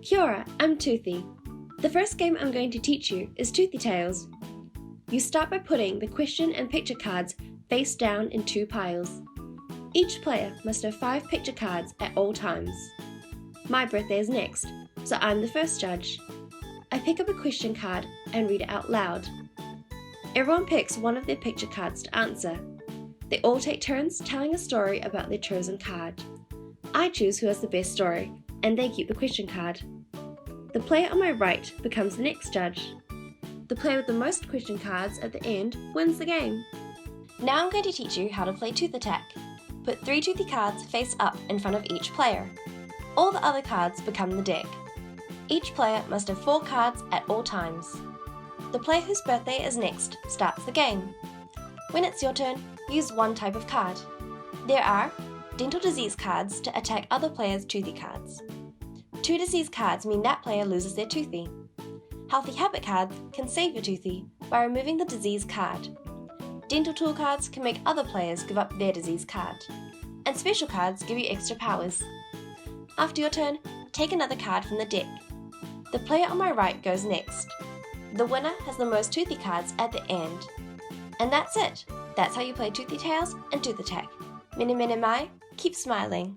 Kia ora, I'm Toothy. The first game I'm going to teach you is Toothy Tales. You start by putting the question and picture cards face down in two piles. Each player must have 5 picture cards at all times. My birthday is next, so I'm the first judge. I pick up a question card and read it out loud. Everyone picks one of their picture cards to answer. They all take turns telling a story about their chosen card. I choose who has the best story, and they keep the question card. The player on my right becomes the next judge. The player with the most question cards at the end wins the game. Now I'm going to teach you how to play Tooth Attack. Put 3 Toothy cards face up in front of each player. All the other cards become the deck. Each player must have 4 cards at all times. The player whose birthday is next starts the game. When it's your turn, use one type of card. There are dental disease cards to attack other players' toothy cards. 2 disease cards mean that player loses their toothy. Healthy habit cards can save your toothy by removing the disease card. Dental tool cards can make other players give up their disease card. And special cards give you extra powers. After your turn, take another card from the deck. The player on my right goes next. The winner has the most toothy cards at the end. And that's it. That's how you play Toothy Tales and Tooth Attack. Mene mene mai, keep smiling.